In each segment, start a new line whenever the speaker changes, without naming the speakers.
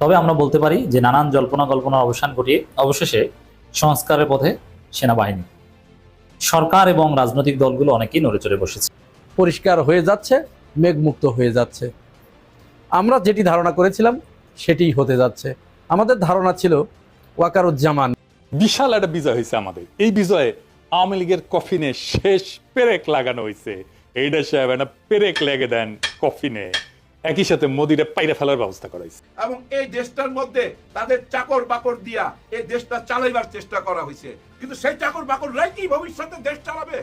তবে আমরা বলতে পারি যে নানান জল্পনা কল্পনার অবসান ঘটিয়ে অবশেষে সংস্কারের পথে সেনাবাহিনী, সরকার এবং রাজনৈতিক দলগুলো অনেকেই নড়ে চড়ে বসেছে।
পরিষ্কার হয়ে যাচ্ছে, মেঘমুক্ত হয়ে যাচ্ছে। আমরা যেটি ধারণা করেছিলাম সেটিই হতে যাচ্ছে। আমাদের ধারণা ছিল ওয়াকারুজ্জামান
বিশাল একটা বিজয় হয়েছে আমাদের। এই বিজয়ে আওয়ামী লীগের কফিনে শেষ পেরেক লাগানো হয়েছে। এইটা সাহেব একটা পেরেক লেগে দেন কফিনে, একই সাথে মোদিরে পাইরে ফেলার ব্যবস্থা করাইছে।
এবং এই দেশটার মধ্যে তাদের চাকর বাকর দিয়া এই দেশটা চালাইবার চেষ্টা করা হয়েছে, কিন্তু সেই চাকর বাকররাই কি ভবিষ্যতে দেশ চালাবে?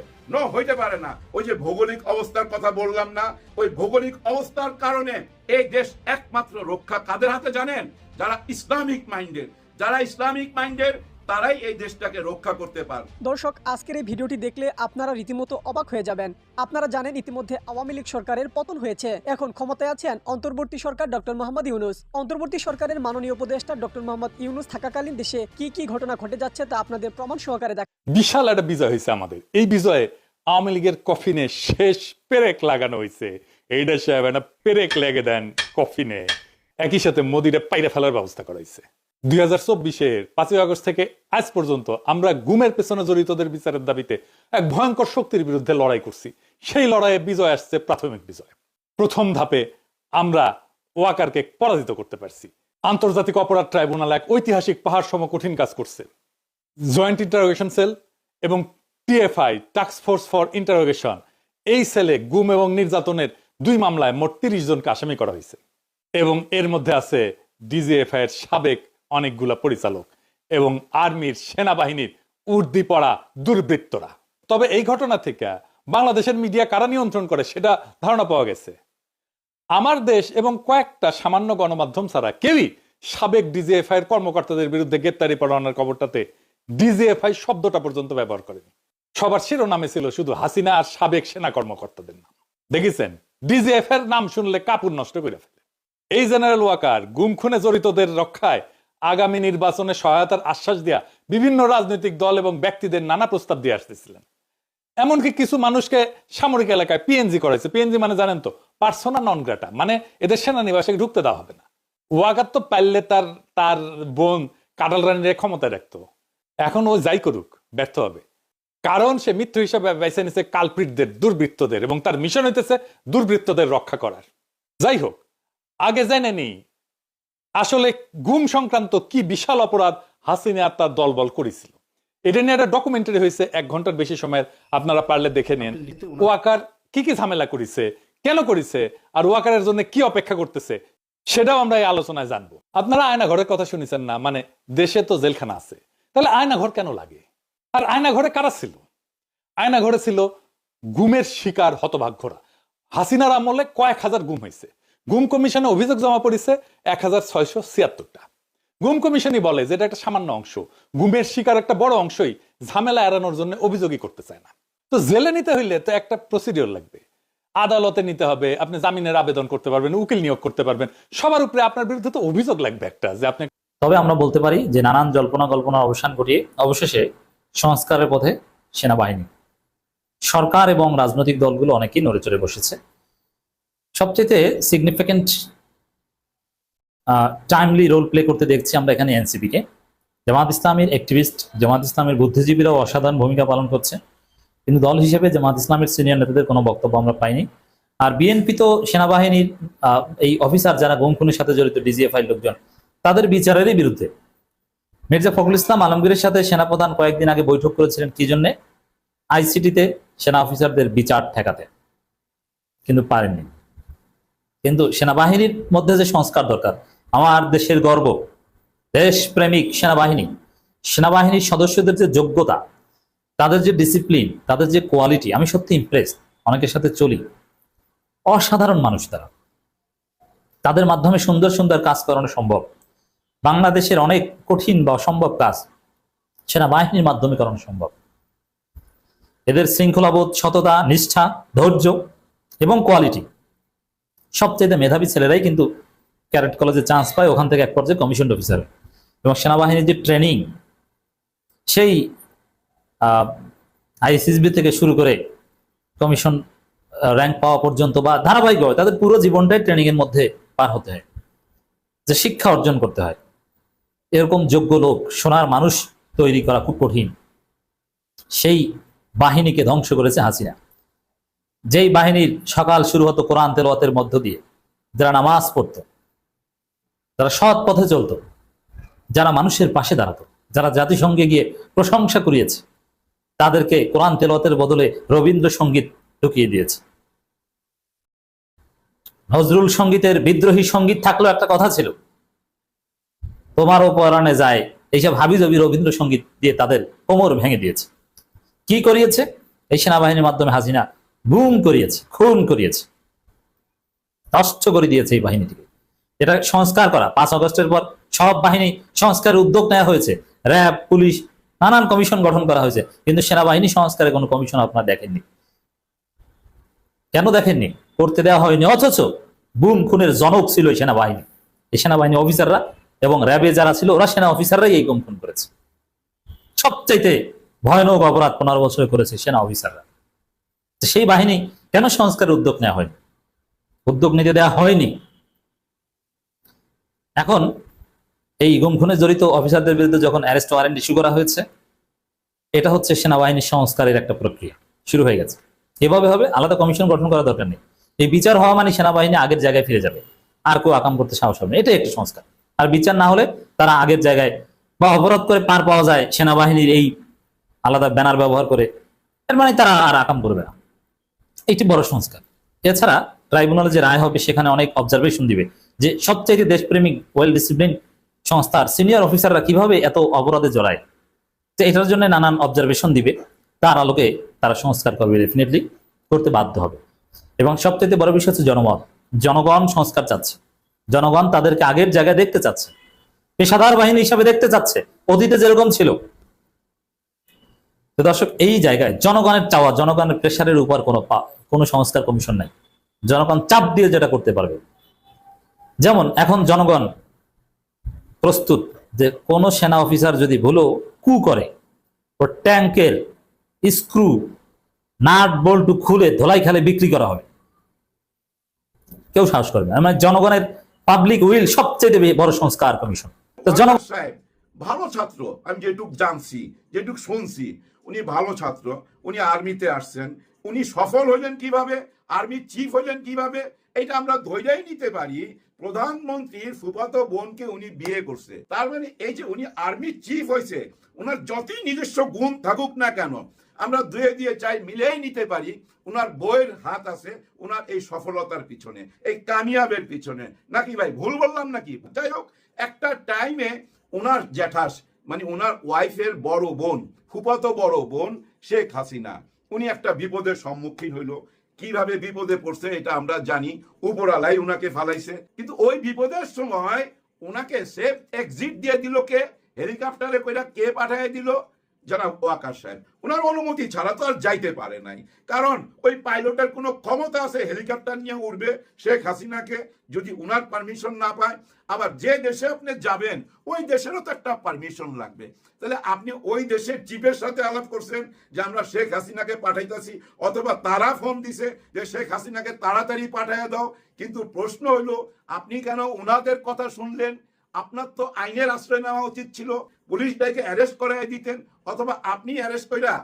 হইতে পারে না। ওই যে ভৌগোলিক অবস্থার কথা বললাম না, ওই ভৌগোলিক অবস্থার কারণে এই দেশ একমাত্র রক্ষা কাদের হাতে জানেন? যারা ইসলামিক মাইন্ডের তারাই এই দেশটাকে রক্ষা করতে পারে।
দর্শক, আজকের এই ভিডিওটি দেখলে আপনারা রীতিমতো অবাক হয়ে যাবেন। আপনারা জানেন ইতিমধ্যে আওয়ামী লীগ সরকারের পতন হয়েছে। এখন ক্ষমতায় আছেন অন্তর্বর্তী সরকার ডক্টর মোহাম্মদ ইউনূস। অন্তর্বর্তী সরকারের মাননীয় উপদেষ্টা ডক্টর মোহাম্মদ ইউনূস থাকাকালীন দেশে কি কি ঘটনা ঘটে যাচ্ছে তা আপনাদের প্রমাণ সহকারে দেখ।
বিশাল একটা বিজয় হয়েছে আমাদের। এই বিজয়ে আওয়ামী লীগের কফিনে শেষ পেরেক লাগানো হয়েছে। এইটা সাহেব একটা পেরেক লেগে দেন কফিনে, একই সাথে মোদিরে পাইরে ফেলার ব্যবস্থা করাইছে। 2024-এর 5ই আগস্ট থেকে আজ পর্যন্ত আমরা গুমের পেছনে জড়িতদের বিচারের দাবিতে এক ভয়ঙ্কর শক্তির বিরুদ্ধে লড়াই করছি। সেই লড়াইয়ে বিজয় আসছে প্রাথমিক বিজয়। প্রথম ধাপে আমরা ওয়াকারকে পরাজিত করতে পারছি। আন্তর্জাতিক অপরাধ ট্রাইব্যুনাল এক ঐতিহাসিক পাহাড় সম কঠিন কাজ করছে। জয়েন্ট ইন্টারোগেশন সেল এবং TFI task force for interrogation, এই সেলে গুম এবং নির্যাতনের 2 মামলায় মোট 30 জনকে আসামি করা হয়েছে এবং এর মধ্যে আছে ডিজিএফআই এর সাবেক অনেকগুলা পরিচালক এবং আর্মির, সেনাবাহিনীর উর্দি পড়া দুর্বৃত্তরা। তবে এই ঘটনা থেকে বাংলাদেশের মিডিয়া কারা নিয়ন্ত্রণ করে সেটা ধারণা পাওয়া গেছে। আমার দেশ এবং কয়েকটা সামান্য গণমাধ্যম ছাড়া কেউই সাবেক ডিজিএফআই এর কর্মকর্তাদের বিরুদ্ধে গ্রেপ্তারি পরোয়ানার খবরটাতে ডিজিএফআই শব্দটা পর্যন্ত ব্যবহার করেনি। সবার শিরোনামে ছিল শুধু হাসিনা আর সাবেক সেনা কর্মকর্তাদের নাম। দেখেছেন, ডিজিএফআই এর নাম শুনলে কাপড় নষ্ট করে ফেলে। এই জেনারেল ওয়াকার গুম খুনে জড়িতদের রক্ষায় আগামী নির্বাচনে সহায়তার আশ্বাস দেয়া বিভিন্ন রাজনৈতিক দল এবং ব্যক্তিদের নানা প্রস্তাব দিয়ে আসতেছিলেন। এমনকি কিছু মানুষকে সামরিক এলাকায় পিএনজি করেছে। পিএনজি মানে জানেন তো, পার্সোনা নন গ্রাটা, মানে এদের সেনানিবাসে ঢুকতে দেওয়া হবে না। ওয়াকার তো পারলে তার বোন কাটাল রানীর ক্ষমতায় রাখতো। এখন ও যাই করুক ব্যর্থ হবে, কারণ সে মিত্র হিসাবে বেছে নিছে কালপ্রিটদের, দুর্বৃত্তদের, এবং তার মিশন হইতেছে দুর্বৃত্তদের রক্ষা করার। যাই হোক, আগে জেনে নি আসলে গুম সংক্রান্ত কি বিশাল অপরাধ হাসিনা আর তার দলবল করেছিল। এটা নিয়ে একটা ডকুমেন্টারি হয়েছে 1 ঘন্টার বেশি সময়ের, আপনারা পারলে দেখে নেন। ওয়াকার কি কি ঝামেলা করেছে, কেন করেছে, আর ওয়াকারের জন্য কি অপেক্ষা করতেছে সেটাও আমরা এই আলোচনায় জানবো। আপনারা আয়নাঘরের কথা শুনেছেন না? মানে দেশে তো জেলখানা আছে, তাহলে আয়নাঘর কেন লাগে? আর আয়নাঘরে কারা ছিল? আয়নাঘরে ছিল গুমের শিকার হতভাগ্যরা। হাসিনার আমলে কয়েক হাজার গুম হয়েছে। গুম কমিশনে অভিযোগ জমা পড়েছে 1676টা। গুম কমিশনই বলে যে এটা একটা সামান্য অংশ, গুমের শিকার একটা বড় অংশই ঝামেলা এড়ানোর জন্য অভিযোগই করতে চায় না। তো জেলে নিতে হইলে তো একটা প্রসিডিওর লাগবে, আদালতে নিতে হবে, আপনি জামিনের আবেদন করতে পারবেন, উকিল নিয়োগ করতে পারবেন, সবার উপরে আপনার বিরুদ্ধে তো অভিযোগ লাগবে একটা যে আপনি।
তবে আমরা বলতে পারি যে নানান জল্পনা কল্পনার অবসান ঘটিয়ে অবশেষে সংস্কারের পথে সেনাবাহিনী, সরকার এবং রাজনৈতিক দলগুলো অনেকেই নড়ে চড়ে বসেছে। সবচেয়ে সিগনিফিকেন্ট টাইমলি রোল প্লে করতে দেখছি আমরা এখানে এনসিপিকে। জামাত ইসলামের অ্যাক্টিভিস্ট, জামাত ইসলামের বুদ্ধিজীবীরাও অসাধারণ ভূমিকা পালন করছে, কিন্তু দল হিসেবে জামাত ইসলামের সিনিয়র নেতাদের কোনো বক্তব্য আমরা পাইনি। আর বিএনপি তো সেনাবাহিনীর এই অফিসার যারা গুম খুনের সাথে জড়িত, ডিজিএফআই লোকজন, তাদের বিচারেরই বিরুদ্ধে। মির্জা ফখরুল ইসলাম আলমগীরের সাথে সেনাপ্রধান কয়েকদিন আগে বৈঠক করেছিলেন কি জন্যে? আইসিটিতে সেনা অফিসারদের বিচার ঠেকাতে, কিন্তু পারেননি। কিন্তু সেনাবাহিনীর মধ্যে যে সংস্কার দরকার, আমার দেশের গর্ব, দেশপ্রেমিক সেনাবাহিনী, সেনাবাহিনীর সদস্যদের যে যোগ্যতা, তাদের যে ডিসিপ্লিন, তাদের যে কোয়ালিটি, আমি সত্যি ইমপ্রেস। অনেকের সাথে চলি, অসাধারণ মানুষ তারা। তাদের মাধ্যমে সুন্দর সুন্দর কাজ করানো সম্ভব। বাংলাদেশের অনেক কঠিন বা অসম্ভব কাজ সেনাবাহিনীর মাধ্যমে করানো সম্ভব। এদের শৃঙ্খলাবোধ, সততা, নিষ্ঠা, ধৈর্য এবং কোয়ালিটি, সবচেয়ে মেধাবী ছেলেরাই কিন্তু ক্যাডেট কলেজে চান্স পায়, ওখান থেকে এক পর্যায়ে কমিশন অফিসার। এবং সেনাবাহিনীর যে ট্রেনিং, সেই আইসিসবি থেকে শুরু করে কমিশন র্যাঙ্ক পাওয়া পর্যন্ত বা ধারাবাহিকভাবে তাদের পুরো জীবনটাই ট্রেনিং এর মধ্যে পার হতে হয়। যে শিক্ষা অর্জন করতে হয়। এরকম যোগ্য লোক, সোনার মানুষ তৈরি করা খুব কঠিন। সেই বাহিনীকে ধ্বংস করেছে হাসিনা। যেই বাহিনীর সকাল শুরু হতো কোরআন তেলাওয়াতের মধ্য দিয়ে, যারা নামাজ পড়তো, যারা সৎ পথে চলতো, যারা মানুষের পাশে দাঁড়াতো, যারা জাতিসংঘে গিয়ে প্রশংসা করিয়েছে, তাদেরকে কোরআন তেলাওয়াতের বদলে রবীন্দ্রসঙ্গীত ঢুকিয়ে দিয়েছে। নজরুল সঙ্গীতের বিদ্রোহী সঙ্গীত থাকলেও একটা কথা ছিল, তোমারও পরাণে যায়, এইসব হাবিজাবি রবীন্দ্রসঙ্গীত দিয়ে তাদের কোমর ভেঙে দিয়েছে। কি করিয়েছে? এই সেনাবাহিনীর মাধ্যমে হাসিনা গুম করিয়েছে, খুন করিয়েছে, নষ্ট করে দিয়েছে এই বাহিনীটিকে। এটা সংস্কার করা, 5 আগস্টের পর সব বাহিনী সংস্কারের উদ্যোগ নেওয়া হয়েছে, র্যাব, পুলিশ, নানান কমিশন গঠন করা হয়েছে, কিন্তু সেনাবাহিনী সংস্কারে কোনো কমিশন আপনারা দেখেননি। কেন দেখেননি? করতে দেওয়া হয়নি। অথচ গুম খুনের জনক ছিল এই সেনাবাহিনী। এই সেনাবাহিনী অফিসাররা এবং র্যাবে যারা ছিল, ওরা সেনা অফিসাররাই এই গুম খুন করেছে। সবচাইতে ভয়ানক অপরাধ 15 বছরে করেছে সেনা অফিসাররা। সেই বাহিনী কেন সংস্কারের উদ্যোগ নেওয়া হয়নি? উদ্যোগ নিতে দেওয়া হয়নি। এখন এই গুম খুনে জড়িত অফিসারদের বিরুদ্ধে যখন অ্যারেস্ট ওয়ারেন্ট ইস্যু করা হয়েছে, এটা হচ্ছে সেনাবাহিনীর সংস্কারের একটা প্রক্রিয়া শুরু হয়ে গেছে। এভাবে হবে, আলাদা কমিশন গঠন করার দরকার নেই। এই বিচার হওয়া মানে সেনাবাহিনী আগের জায়গায় ফিরে যাবে, আর কেউ আকাম করতে সাহস হবে না। এটাই একটা সংস্কার। আর বিচার না হলে তারা আগের জায়গায় বা অপরাধ করে পার পাওয়া যায় সেনাবাহিনীর এই আলাদা ব্যানার ব্যবহার করে, এর মানে তারা আর আকাম করবে না। এটি বড় সংস্কার। এছাড়া ট্রাইব্যুনালে যে রায় হবে সেখানে অনেক অবজারভেশন দিবে যে সবচাইতে দেশপ্রেমিক ওয়েল ডিসিপ্লিন সংস্থার সিনিয়র অফিসাররা কিভাবে এত অপরাধে জড়ায়। তো এটার জন্য নানান অবজারভেশন দিবে, তার আলোকে তারা সংস্কার করবে, ডেফিনেটলি করতে বাধ্য হবে। এবং সবচাইতে বড় বিষয় হচ্ছে জনমত। জনগণ সংস্কার চাচ্ছে, জনগণ তাদেরকে আগের জায়গায় দেখতে চাচ্ছে, পেশাদার বাহিনী হিসাবে দেখতে চাচ্ছে, অতীতে যেরকম ছিল। তো দর্শক, এই জায়গায় জনগণের চাওয়া, জনগণের প্রেশারের উপর কোনো সংস্কার কমিশন নাই। জনগণ চাপ দিয়ে যেটা করতে পারবে। যেমন এখন জনগণ প্রস্তুত যে কোন সেনা অফিসার যদি ভুলো কু করে, ও ট্যাঙ্কের স্ক্রু নাট বল্টু খুলে ধোলাই খালে বিক্রি করা হবে, কেউ সাহস করবে না। মানে জনগণের পাবলিক উইল সবচেয়ে বড় সংস্কার কমিশন। তো জনগণ
সাহেব ভালো ছাত্র, আমি যেটুক জানছি, যেটুক শুনছি, উনি ভালো ছাত্র, উনি আর্মিতে আসছেন, উনি সফল হলেন কিভাবে, আর্মি চিফ হলেন কিভাবে, এটা আমরা ধৈর্যই নিতে পারি। প্রধানমন্ত্রীর ফুফাতো বোনকে উনি বিয়ে করছে, তার মানে এই যে উনি আর্মি চিফ হয়েছে, ওনার যতই নিজস্ব গুণ থাকুক না কেন, আমরা দুয়ে দিয়ে চাই মিলেই নিতে পারি ওনার বইয়ের হাত আছে ওনার এই সফলতার পিছনে, এই কামিয়াবের পিছনে। নাকি ভাই ভুল বললাম নাকি? যাই হোক, একটা টাইমে ওনার জ্যাঠাস মানে ওনার ওয়াইফের বড় বোন, ফুফাতো বড় বোন শেখ হাসিনা, উনি একটা বিপদের সম্মুখীন হইল। কিভাবে বিপদে পড়ছে এটা আমরা জানি, উপরালাই উনাকে ফালাইছে। কিন্তু ওই বিপদের সময় ওনাকে সেফ এক্সিট দিয়ে দিল কে? হেলিকপ্টারে কইরা কে পাঠিয়ে দিল? জনাব ওয়াকার সাহেব। ওনার অনুমতি ছাড়া তো আর যাইতে পারে নাই, কারণ ওই পাইলটের কোনো ক্ষমতা আছে হেলিকপ্টার নিয়ে উড়বে শেখ হাসিনাকে যদি উনার পারমিশন না পায়? আবার যে দেশে আপনি যাবেন ওই দেশেরও তো একটা পারমিশন লাগবে। তাহলে আপনি ওই দেশের চিফের সাথে আলাপ করছেন যে আমরা শেখ হাসিনাকে পাঠাইতেছি, অথবা তারা ফোন দিছে যে শেখ হাসিনাকে তাড়াতাড়ি পাঠাইয়া দাও। কিন্তু প্রশ্ন হইল, আপনি কেন ওনাদের কথা শুনলেন? আপনার তো আইনের আশ্রয় নেওয়া উচিত ছিল, পুলিশ ডাইকে অ্যারেস্ট করাই দিতেন, অথবা আপনি অ্যারেস্ট কইরা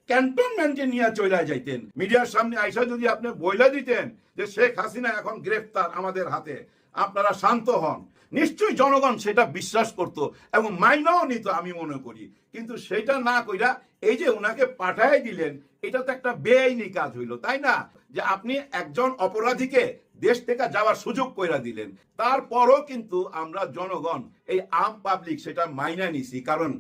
ক্যান্টনমেন্টে নিয়ে চলে যাইতেন। মিডিয়ার সামনে আইসা যদি আপনি বইলা দিতেন যে শেখ হাসিনা এখন গ্রেফতার আমাদের হাতে, আপনারা শান্ত হন, নিশ্চয়ই জনগণ সেটা বিশ্বাস করত এবং মাইনাও নিত আমি মনে করি। কিন্তু সেটা না কইরা এই যে ওনাকে পাঠাই দিলেন, এটা তো একটা বেআইনি কাজ হইল, তাই না? যে আপনি একজন অপরাধীকে দেশ থেকে যাওয়ার সুযোগ কইরা দিলেন। তারপরও কিন্তু আমরা জনগণ, এই আম পাবলিক সেটা মাইনা নিছি, কারণ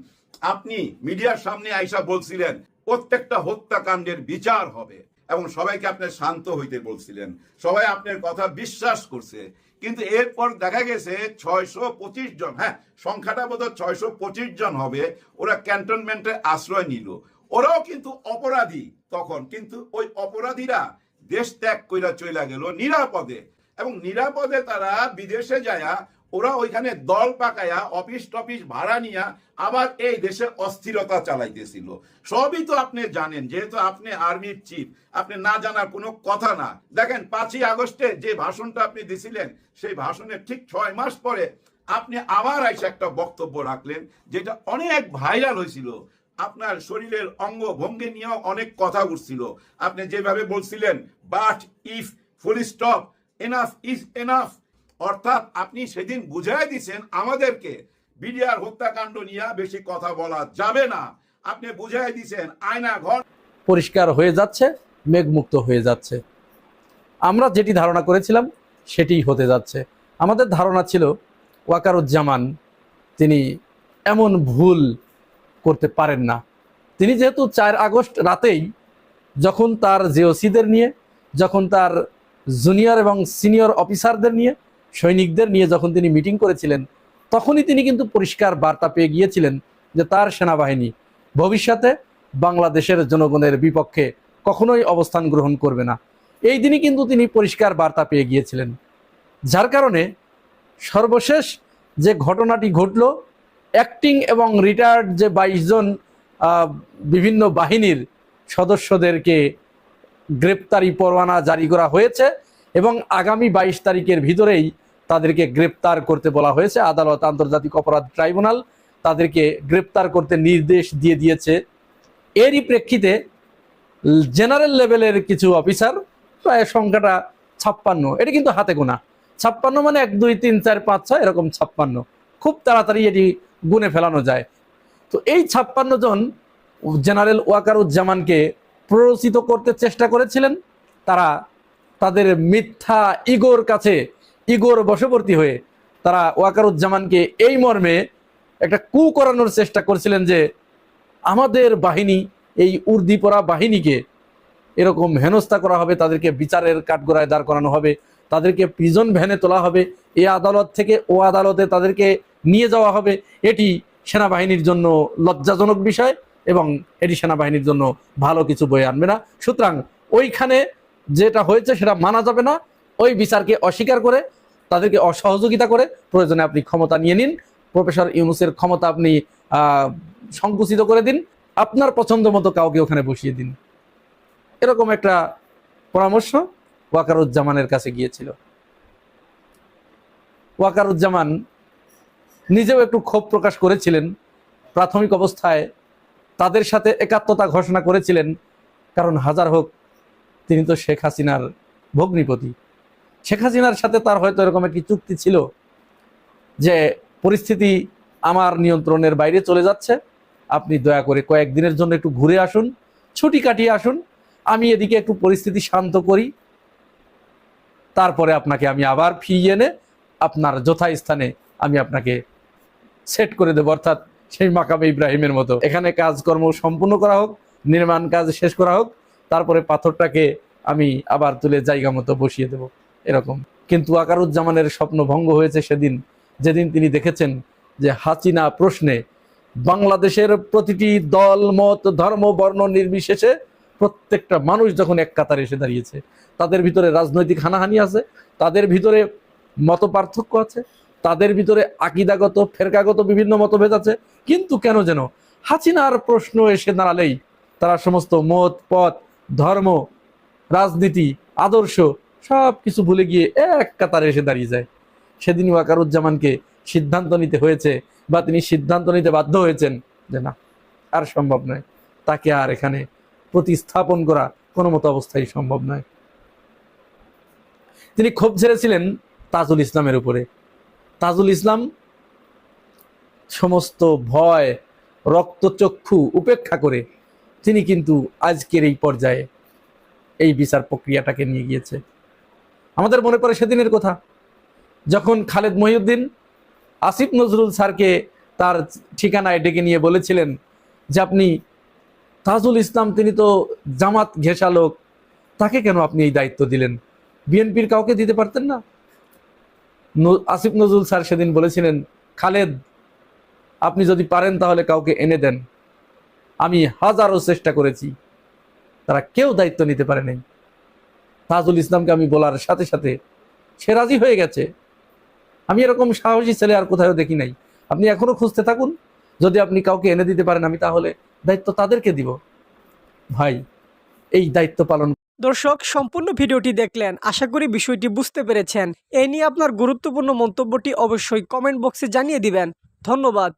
আপনি মিডিয়ার সামনে আইসা বলছিলেন প্রত্যেকটা হত্যাকাণ্ডের বিচার হবে এবং সবাইকে আপনি শান্ত হইতে বলছিলেন, সবাই আপনার কথা বিশ্বাস করছে। কিন্তু এরপর দেখা গেছে 625 জন, হ্যাঁ সংখ্যাটা বোধহয় 625 জন হবে, ওরা ক্যান্টনমেন্টে আশ্রয় নিল। ওরাও কিন্তু অপরাধী তখন, কিন্তু ওই অপরাধীরা দেশ ত্যাগ কইরা চলে গেল নিরাপদে, এবং নিরাপদে তারা বিদেশে যায়া ওরা ওইখানে দল পাকায়া অফিস টফিস ভাড়া নিয়া আবার এই দেশে অস্থিরতা চালাইতেছিল। সবই তো আপনি জানেন, যেহেতু আপনি আর্মির চিফ, আপনি না জানার কোনো কথা না। দেখেন 5ই আগস্টে যে ভাষণটা আপনি দিছিলেন, সেই ভাষণের ঠিক 6 মাস পরে আপনি আবার এসে একটা বক্তব্য রাখলেন যেটা অনেক ভাইরাল হয়েছিল। আপনার শরীরের অঙ্গ ভঙ্গি নিয়েও অনেক কথা উঠছিল। আপনি যেভাবে বলছিলেন, but if full stop, enough is enough, অর্থাৎ আপনি সেদিন বুঝাই দিয়েছেন আমাদেরকে বিডিআর হত্যাকাণ্ড নিয়ে বেশি কথা বলা যাবে না। আপনি বুঝাই দিয়েছেন আয়না ঘর
পরিষ্কার হয়ে যাচ্ছে, মেঘমুক্ত হয়ে যাচ্ছে। আমরা যেটি ধারণা করেছিলাম সেটিই হতে যাচ্ছে। আমাদের ধারণা ছিল ওয়াকারুজ্জামান তিনি এমন ভুল করতে পারেন না। তিনি যেহেতু 4 আগস্ট রাতেই যখন তার জেওসিদের নিয়ে, যখন তার জুনিয়র এবং সিনিয়র অফিসারদের নিয়ে, সৈনিকদের নিয়ে যখন তিনি মিটিং করেছিলেন, তখনই তিনি কিন্তু পরিষ্কার বার্তা পেয়ে গিয়েছিলেন যে তার সেনাবাহিনী ভবিষ্যতে বাংলাদেশের জনগণের বিপক্ষে কখনোই অবস্থান গ্রহণ করবে না। এই দিনই কিন্তু তিনি পরিষ্কার বার্তা পেয়ে গিয়েছিলেন, যার কারণে সর্বশেষ যে ঘটনাটি ঘটল, অ্যাক্টিং এবং রিটায়ার্ড যে 22 জন বিভিন্ন বাহিনীর সদস্যদেরকে গ্রেপ্তারি পরোয়ানা জারি করা হয়েছে এবং আগামী 22 তারিখের ভিতরেই তাদেরকে গ্রেপ্তার করতে বলা হয়েছে। আদালত, আন্তর্জাতিক অপরাধ ট্রাইব্যুনাল তাদেরকে গ্রেপ্তার করতে নির্দেশ দিয়ে দিয়েছে। এরই প্রেক্ষিতে জেনারেল লেভেলের কিছু অফিসার, প্রায় সংখ্যাটা 56, এটা কিন্তু হাতে গোনা 56, মানে 1 2 3 4 5 6 এরকম 56, খুব তাড়াতাড়ি এটি গুনে ফেলানো যায়। তো এই 56 জন জেনারেল ওয়াকারুজ্জামানকে প্ররোচিত করতে চেষ্টা করেছিলেন। তারা তাদের মিথ্যা ইগোর কাছে, ইগোর বশবর্তী হয়ে তারা ওয়াকারুজ্জামানকে এই মর্মে একটা কু করানোর চেষ্টা করছিলেন যে আমাদের বাহিনী, এই উর্দিপরা বাহিনীকে এরকম হেনস্থা করা হবে, তাদেরকে বিচারের কাঠগড়ায় দাঁড় করানো হবে, তাদেরকে প্রিজন ভ্যানে তোলা হবে, এ আদালত থেকে ও আদালতে তাদেরকে নিয়ে যাওয়া হবে। এটি সেনাবাহিনীর জন্য লজ্জাজনক বিষয় এবং এটি সেনাবাহিনীর জন্য ভালো কিছু বয়ে আনবে না। সুতরাং ওইখানে যেটা হয়েছে সেটা মানা যাবে না। ওই বিচারকে অস্বীকার করে, তাদেরকে অসহযোগিতা করে প্রয়োজনে আপনি ক্ষমতা নিয়ে নিন, প্রফেসর ইউনূসের ক্ষমতা আপনি সংকুচিত করে দিন, আপনার পছন্দ মতো কাউকে ওখানে বসিয়ে দিন। এরকম একটা পরামর্শ ওয়াকারুজ্জামানের কাছে গিয়েছিল। ওয়াকারুজ্জামান নিজেও একটু ক্ষোভ প্রকাশ করেছিলেন। প্রাথমিক অবস্থায় তাদের সাথে একাত্মতা ঘোষণা করেছিলেন, কারণ হাজার হোক তিনি তো শেখ হাসিনার ভগ্নিপতি। শেখ হাসিনার সাথে তার হয়তো এরকম একটি চুক্তি ছিল যে পরিস্থিতি আমার নিয়ন্ত্রণের বাইরে চলে যাচ্ছে, আপনি দয়া করে কয়েকদিনের জন্য একটু ঘুরে আসুন, ছুটি কাটিয়ে আসুন, আমি এদিকে একটু পরিস্থিতি শান্ত করি, তারপরে আপনাকে আমি আবার ফিরিয়ে এনে আপনার যথাস্থানে আমি আপনাকে সেট করে দেবো, অর্থাৎ সেই মাকামে ইব্রাহিমের মতো এখানে কাজকর্ম সম্পূর্ণ করা হোক, নির্মাণ কাজ শেষ করা হোক, তারপরে পাথরটাকে আমি আবার তুলে জায়গা মতো বসিয়ে দেব, এরকম। কিন্তু ওয়াকারুজ্জামানের স্বপ্ন ভঙ্গ হয়েছে সেদিন, যেদিন তিনি দেখেছেন যে হাসিনা প্রশ্নে বাংলাদেশের প্রতিটি দল, মত, ধর্ম, বর্ণ নির্বিশেষে প্রত্যেকটা মানুষ যখন এক কাতারে এসে দাঁড়িয়েছে, তাদের ভিতরে রাজনৈতিক হানাহানি আছে, তাদের ভিতরে মত পার্থক্য আছে, তাদের ভিতরে আকিদাগত, ফেরকাগত বিভিন্ন মতভেদ আছে, কিন্তু কেন যেন হাসিনার প্রশ্ন এসে দাঁড়ালেই তারা সমস্ত মত, পথ, ধর্ম, রাজনীতি, আদর্শ সব কিছু ভুলে গিয়ে এক কাতারে এসে দাঁড়িয়ে যায়। সেদিন ওয়াকারুজ্জামানকে সিদ্ধান্ত নিতে হয়েছে, বা তিনি সিদ্ধান্ত নিতে বাধ্য হয়েছেন যে না, আর সম্ভব নয়, তাকে আর এখানে প্রতিস্থাপন করা কোনো মতো অবস্থায় সম্ভব নয়। তিনি ক্ষোভ ঝেড়েছিলেন তাজুল ইসলামের উপরে। তাজুল ইসলাম সমস্ত ভয়, রক্তচক্ষু উপেক্ষা করে তিনি কিন্তু আজকের এই পর্যায়ে এই বিচার প্রক্রিয়াটাকে নিয়ে গিয়েছে। আমাদের মনে পড়ে সেদিনের কথা, যখন খালেদ মহিউদ্দিন আসিফ নজরুল স্যারকে তার ঠিকানায় ডেকে নিয়ে বলেছিলেন যে আপনি তাজুল ইসলাম, তিনি তো জামাত ঘেঁষা লোক, তাকে কেন আপনি এই দায়িত্ব দিলেন, বিএনপির কাউকে দিতে পারতেন না? আসিফ নজরুল স্যার সেদিন বলেছিলেন, খালেদ আপনি যদি পারেন তাহলে কাউকে এনে দেন, আমি হাজারো চেষ্টা করেছি, তারা কেউ দায়িত্ব নিতে পারে নাই। তাজুল ইসলামকে আমি বলার সাথে সাথে সে রাজি হয়ে গেছে। আমি এরকম সাহসী ছেলে আর কোথাও দেখি নাই। আপনি এখনো খুঁজতে থাকুন, যদি আপনি কাউকে এনে দিতে পারেন আমি তাহলে দায়িত্ব তাদেরকে দিব। ভাই, এই দায়িত্ব পালন
দর্শক, সম্পূর্ণ ভিডিওটি দেখলেন, আশা করি বিষয়টি বুঝতে পেরেছেন। এই নিয়ে আপনার গুরুত্বপূর্ণ মন্তব্যটি অবশ্যই কমেন্ট বক্সে জানিয়ে দিবেন। ধন্যবাদ।